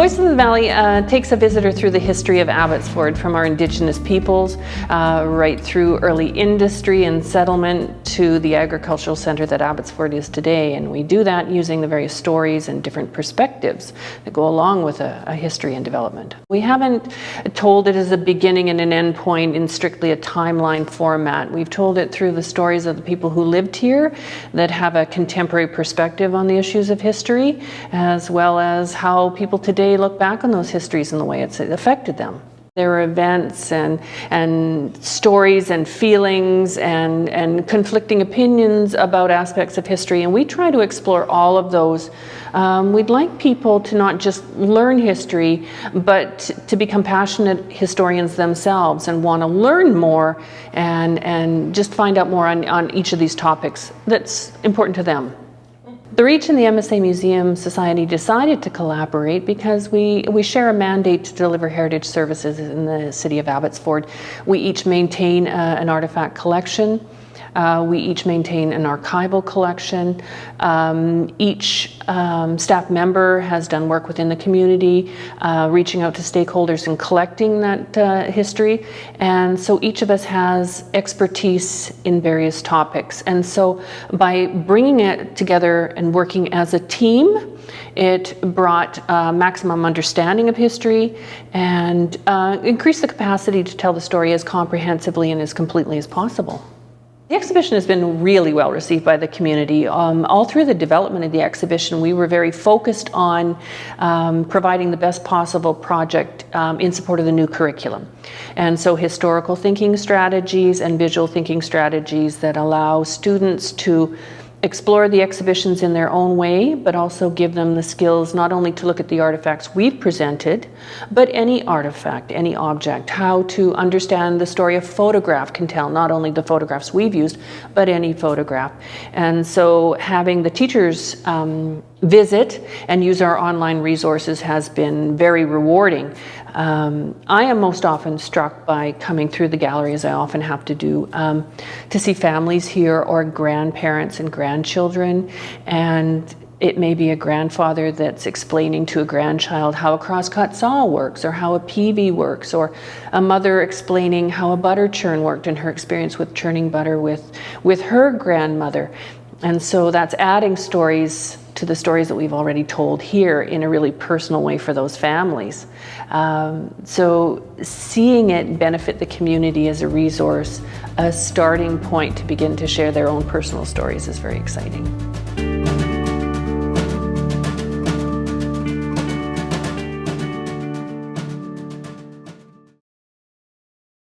Voices of the Valley takes a visitor through the history of Abbotsford, from our Indigenous peoples right through early industry and settlement to the agricultural centre that Abbotsford is today. And we do that using the various stories and different perspectives that go along with a history and development. We haven't told it as a beginning and an end point in strictly a timeline format. We've told it through the stories of the people who lived here that have a contemporary perspective on the issues of history, as well as how people today look back on those histories and the way it's affected them. There are events and stories and feelings and conflicting opinions about aspects of history, and we try to explore all of those. We'd like people to not just learn history, but to become passionate historians themselves and want to learn more and just find out more on each of these topics that's important to them. The Reach and the MSA Museum Society decided to collaborate because we share a mandate to deliver heritage services in the city of Abbotsford. We each maintain an artifact collection. We each maintain an archival collection. Each staff member has done work within the community, reaching out to stakeholders and collecting that history. And so each of us has expertise in various topics. And so by bringing it together and working as a team, it brought maximum understanding of history and increased the capacity to tell the story as comprehensively and as completely as possible. The exhibition has been really well received by the community. All through the development of the exhibition, we were very focused on providing the best possible project in support of the new curriculum. And so historical thinking strategies and visual thinking strategies that allow students to explore the exhibitions in their own way, but also give them the skills not only to look at the artifacts we've presented, but any artifact, any object, how to understand the story a photograph can tell, not only the photographs we've used, but any photograph. And so having the teachers visit and use our online resources has been very rewarding. I am most often struck by coming through the gallery, as I often have to do, to see families here or grandparents and grandchildren, and it may be a grandfather that's explaining to a grandchild how a crosscut saw works or how a peavey works, or a mother explaining how a butter churn worked and her experience with churning butter with her grandmother. And so that's adding stories to the stories that we've already told here in a really personal way for those families. So seeing it benefit the community as a resource, a starting point to begin to share their own personal stories, is very exciting.